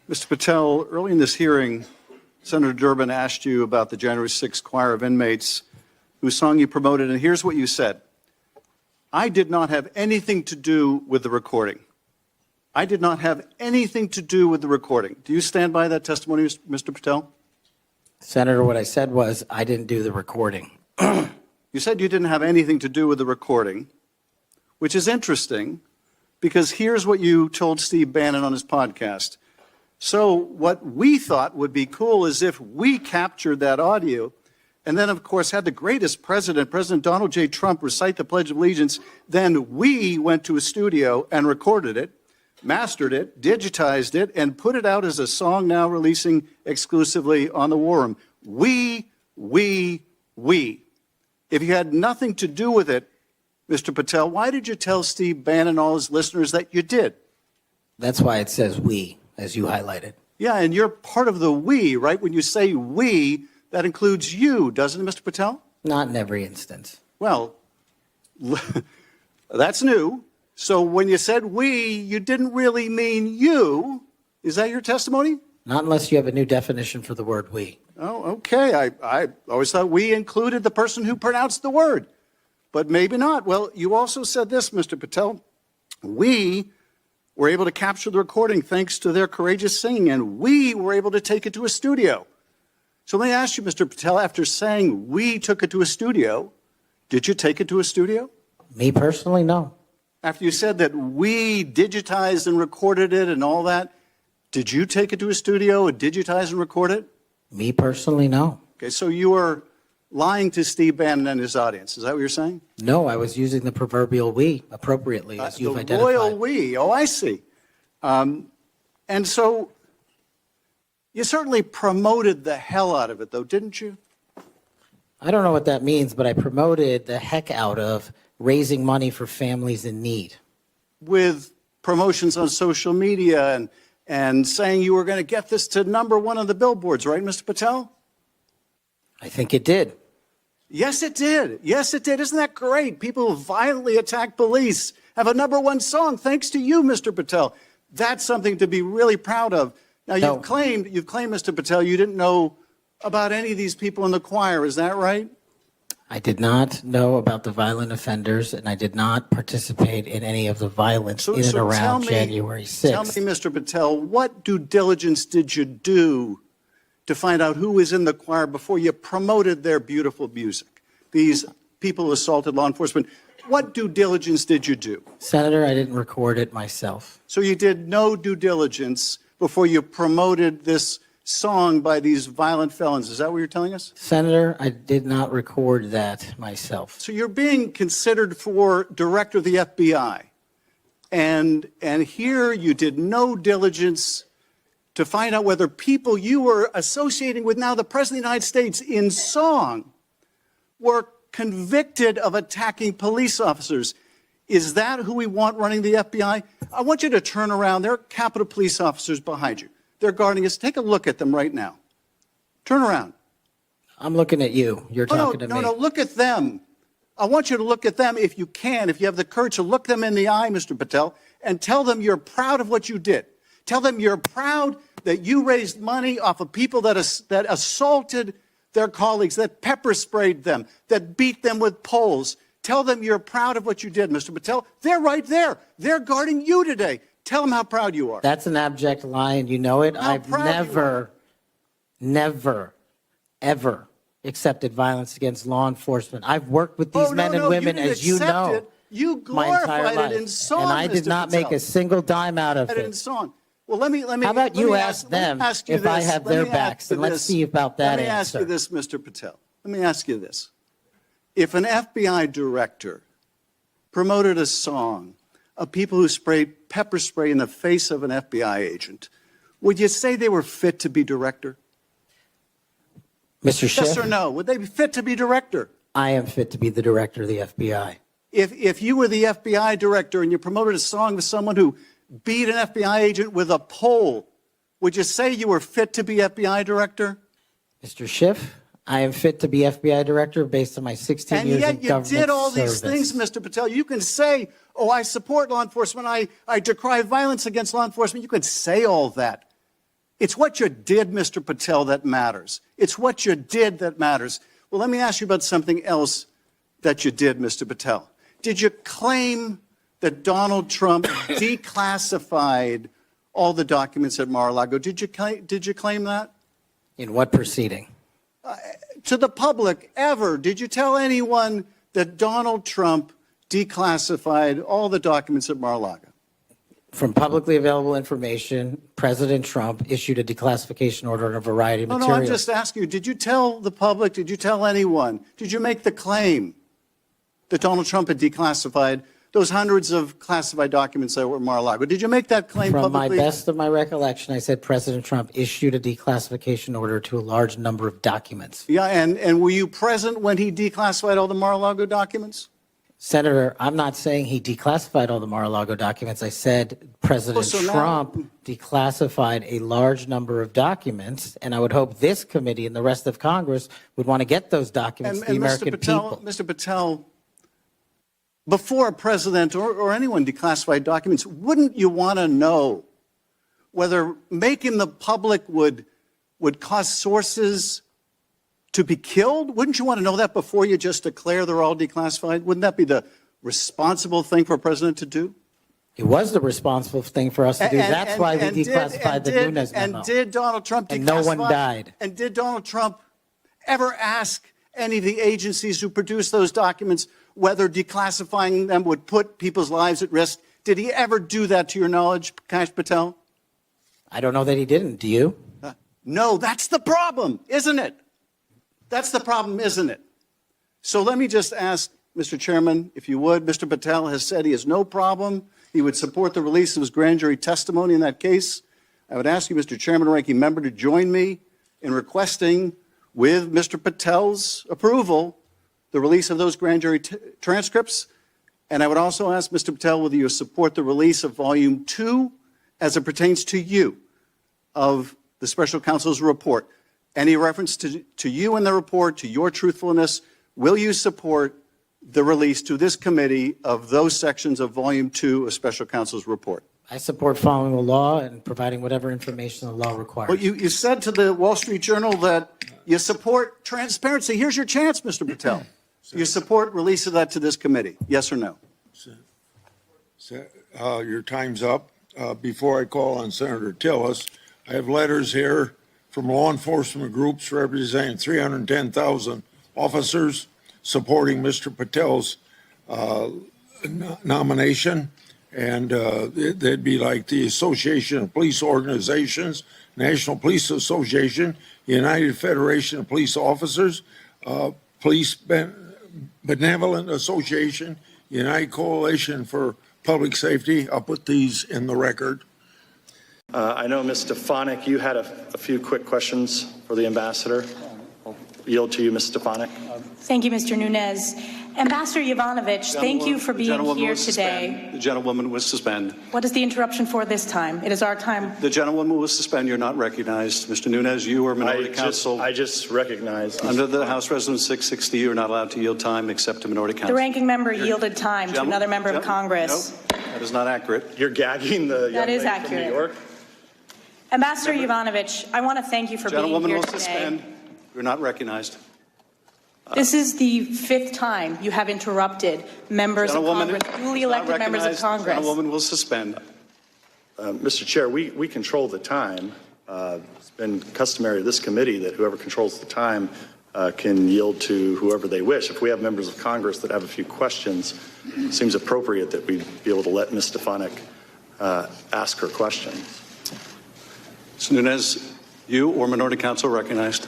Mr. Patel, early in this hearing, Senator Durbin asked you about the January 6th choir of inmates whose song you promoted, and here's what you said. I did not have anything to do with the recording. I did not have anything to do with the recording. Do you stand by that testimony, Mr. Patel? Senator, what I said was I didn't do the recording. You said you didn't have anything to do with the recording, which is interesting because here's what you told Steve Bannon on his podcast. So what we thought would be cool is if we captured that audio and then, of course, had the greatest president, President Donald J. Trump, recite the Pledge of Allegiance, then we went to a studio and recorded it, mastered it, digitized it, and put it out as a song now releasing exclusively on the War Room. We. If you had nothing to do with it, Mr. Patel, why did you tell Steve Bannon and all his listeners that you did? That's why it says we, as you highlighted. Yeah, and you're part of the we, right? When you say we, that includes you, doesn't it, Mr. Patel? Not in every instance. Well, that's new. So when you said we, you didn't really mean you. Is that your testimony? Not unless you have a new definition for the word we. Oh, okay. I always thought we included the person who pronounced the word, but maybe not. Well, you also said this, Mr. Patel. We were able to capture the recording thanks to their courageous singing, and we were able to take it to a studio. So let me ask you, Mr. Patel, after saying we took it to a studio, did you take it to a studio? Me personally, no. After you said that we digitized and recorded it and all that, did you take it to a studio and digitize and record it? Me personally, no. Okay, so you are lying to Steve Bannon and his audience. Is that what you're saying? No, I was using the proverbial we appropriately, as you've identified. The royal we. Oh, I see. And so you certainly promoted the hell out of it, though, didn't you? I don't know what that means, but I promoted the heck out of raising money for families in need. With promotions on social media and saying you were going to get this to #1 on the billboards, right, Mr. Patel? I think it did. Yes, it did. Yes, it did. Isn't that great? People who violently attack police have a #1 song thanks to you, Mr. Patel. That's something to be really proud of. Now, you've claimed, Mr. Patel, you didn't know about any of these people in the choir. Is that right? I did not know about the violent offenders, and I did not participate in any of the violence in and around January 6th. Tell me, Mr. Patel, what due diligence did you do to find out who was in the choir before you promoted their beautiful music? These people who assaulted law enforcement. What due diligence did you do? Senator, I didn't record it myself. So you did no due diligence before you promoted this song by these violent felons. Is that what you're telling us? Senator, I did not record that myself. So you're being considered for director of the FBI. And here you did no diligence to find out whether people you were associating with now the President of the United States in song were convicted of attacking police officers. Is that who we want running the FBI? I want you to turn around. There are Capitol Police officers behind you. They're guarding us. Take a look at them right now. Turn around. I'm looking at you. You're talking to me. No, look at them. I want you to look at them if you can, if you have the courage to look them in the eye, Mr. Patel, and tell them you're proud of what you did. Tell them you're proud that you raised money off of people that assaulted their colleagues, that pepper sprayed them, that beat them with poles. Tell them you're proud of what you did, Mr. Patel. They're right there. They're guarding you today. Tell them how proud you are. That's an abject lie, and you know it. I've never, ever accepted violence against law enforcement. I've worked with these men and women, as you know, you my entire life. It in song, and I did not make a single dime out of it. In song. Well, let me. How about you ask them if I have their backs, and let's see about that answer. Let me ask you this, Mr. Patel. Let me ask you this. If an FBI director promoted a song of people who sprayed pepper spray in the face of an FBI agent, would you say they were fit to be director? Mr. Schiff? Yes or no? Would they be fit to be director? I am fit to be the director of the FBI. If you were the FBI director and you promoted a song with someone who beat an FBI agent with a pole, would you say you were fit to be FBI director? Mr. Schiff, I am fit to be FBI director based on my 16 years of government service. And yet you did all these things, Mr. Patel. You can say, oh, I support law enforcement. I decry violence against law enforcement. You can say all that. It's what you did, Mr. Patel, that matters. It's what you did that matters. Well, let me ask you about something else that you did, Mr. Patel. Did you claim that Donald Trump declassified all the documents at Mar-a-Lago? Did you claim that? In what proceeding? To the public, ever. Did you tell anyone that Donald Trump declassified all the documents at Mar-a-Lago? From publicly available information, President Trump issued a declassification order on a variety of materials. No, I'm just asking you, did you tell the public, did you tell anyone, did you make the claim that Donald Trump had declassified those hundreds of classified documents that were at Mar-a-Lago? Did you make that claim publicly? From my best of my recollection, I said President Trump issued a declassification order to a large number of documents. Yeah, and were you present when he declassified all the Mar-a-Lago documents? Senator, I'm not saying he declassified all the Mar-a-Lago documents. I said President Trump declassified a large number of documents, and I would hope this committee and the rest of Congress would want to get those documents to the American people. Mr. Patel, before a president or anyone declassified documents, wouldn't you want to know whether making the public would cause sources to be killed? Wouldn't you want to know that before you just declare they're all declassified? Wouldn't that be the responsible thing for a president to do? It was the responsible thing for us to do. That's why we declassified the Nunes memo. And did Donald Trump declassify? And no one died. And did Donald Trump ever ask any of the agencies who produced those documents whether declassifying them would put people's lives at risk? Did he ever do that, to your knowledge, Kash Patel? I don't know that he didn't. Do you? No, that's the problem, isn't it? That's the problem, isn't it? So let me just ask, Mr. Chairman, if you would, Mr. Patel has said he has no problem. He would support the release of his grand jury testimony in that case. I would ask you, Mr. Chairman, ranking member, to join me in requesting, with Mr. Patel's approval, the release of those grand jury transcripts. And I would also ask Mr. Patel whether you support the release of Volume 2 as it pertains to you of the special counsel's report. Any reference to you in the report, to your truthfulness, will you support the release to this committee of those sections of Volume 2 of special counsel's report? I support following the law and providing whatever information the law requires. Well, you said to the Wall Street Journal that you support transparency. Here's your chance, Mr. Patel. You support release of that to this committee, yes or no? Your time's up. Before I call on Senator Tillis, I have letters here from law enforcement groups representing 310,000 officers supporting Mr. Patel's nomination. And they'd be like the Association of Police Organizations, National Police Association, United Federation of Police Officers, Police Benevolent Association, United Coalition for Public Safety. I'll put these in the record. I know, Ms. Stefanik, you had a few quick questions for the ambassador. I'll yield to you, Ms. Stefanik. Thank you, Mr. Nunes. Ambassador Yovanovitch, thank you for being here today. The gentlewoman will suspend. What is the interruption for this time? It is our time. The gentlewoman will suspend. You're not recognized. Mr. Nunes, you are minority counsel. I just recognized. Under the House Resolution 660, you are not allowed to yield time except to minority counsel. The ranking member yielded time to another member of Congress. No, that is not accurate. You're gagging the young lady from New York. Ambassador Yovanovitch, I want to thank you for being here today. Gentlewoman will suspend. You're not recognized. This is the 5th time you have interrupted members of Congress, duly elected members of Congress. Gentlewoman will suspend. Mr. Chair, we control the time. It's been customary of this committee that whoever controls the time can yield to whoever they wish. If we have members of Congress that have a few questions, it seems appropriate that we be able to let Ms. Stefanik ask her questions. Mr. Nunes, you or minority counsel recognized.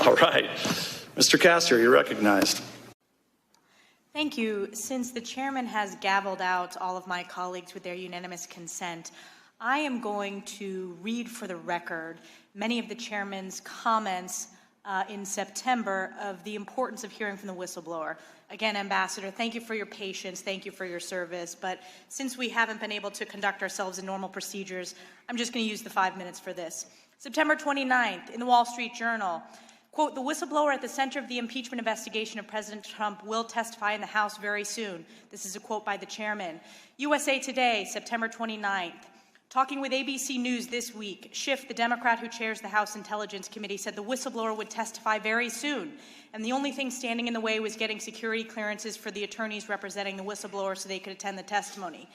All right. Mr. Castor, you're recognized. Thank you. Since the chairman has gavelled out all of my colleagues with their unanimous consent, I am going to read for the record many of the chairman's comments in September of the importance of hearing from the whistleblower. Again, Ambassador, thank you for your patience, thank you for your service, but since we haven't been able to conduct ourselves in normal procedures, I'm just going to use the 5 minutes for this. September 29th, in the Wall Street Journal, quote, "The whistleblower at the center of the impeachment investigation of President Trump will testify in the House very soon." This is a quote by the chairman. USA Today, September 29th. Talking with ABC News this week, Schiff, the Democrat who chairs the House Intelligence Committee, said the whistleblower would testify very soon, and the only thing standing in the way was getting security clearances for the attorneys representing the whistleblower so they could attend the testimony.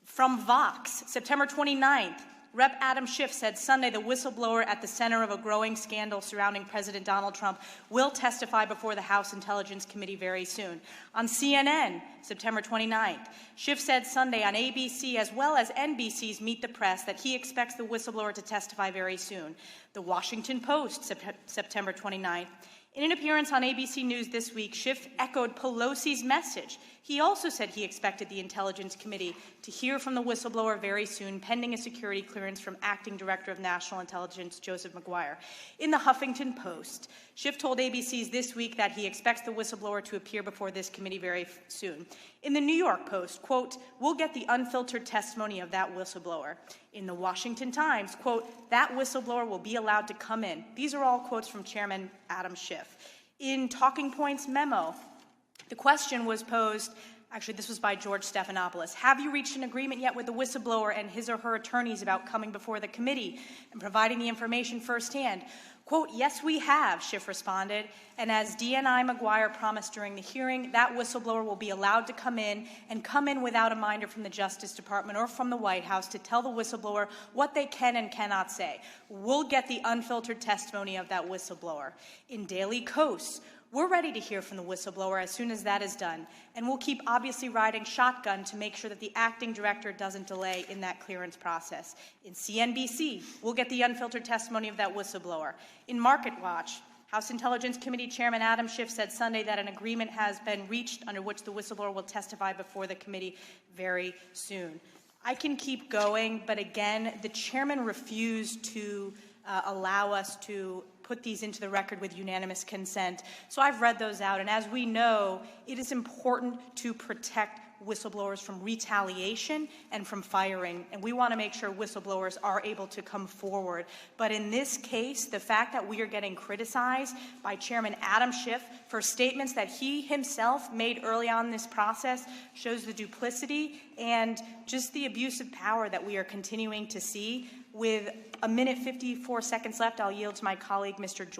From Vox, September 29th, Rep. Adam Schiff said Sunday the whistleblower at the center of a growing scandal surrounding President Donald Trump will testify before the House Intelligence Committee very soon. On CNN, September 29th, Schiff said Sunday on ABC as well as NBC's Meet the Press that he expects the whistleblower to testify very soon. The Washington Post, September 29th. In an appearance on ABC News this week, Schiff echoed Pelosi's message. He also said he expected the Intelligence Committee to hear from the whistleblower very soon, pending a security clearance from Acting Director of National Intelligence Joseph Maguire. In the Huffington Post, Schiff told ABC's this week that he expects the whistleblower to appear before this committee very soon. In the New York Post, quote, "We'll get the unfiltered testimony of that whistleblower." In the Washington Times, quote, "That whistleblower will be allowed to come in." These are all quotes from Chairman Adam Schiff. In Talking Points memo, the question was posed, actually this was by George Stephanopoulos, have you reached an agreement yet with the whistleblower and his or her attorneys about coming before the committee and providing the information firsthand? Quote, "Yes, we have," Schiff responded, and as DNI Maguire promised during the hearing, that whistleblower will be allowed to come in and come in without a minder from the Justice Department or from the White House to tell the whistleblower what they can and cannot say. We'll get the unfiltered testimony of that whistleblower. In Daily Kos, we're ready to hear from the whistleblower as soon as that is done, and we'll keep obviously riding shotgun to make sure that the acting director doesn't delay in that clearance process. In CNBC, we'll get the unfiltered testimony of that whistleblower. In Market Watch, House Intelligence Committee Chairman Adam Schiff said Sunday that an agreement has been reached under which the whistleblower will testify before the committee very soon. I can keep going, but again, the chairman refused to allow us to put these into the record with unanimous consent. So I've read those out, and as we know, it is important to protect whistleblowers from retaliation and from firing, and we want to make sure whistleblowers are able to come forward. But in this case, the fact that we are getting criticized by Chairman Adam Schiff for statements that he himself made early on in this process shows the duplicity and just the abuse of power that we are continuing to see. With a minute 54 seconds left, I'll yield to my colleague, Mr. George.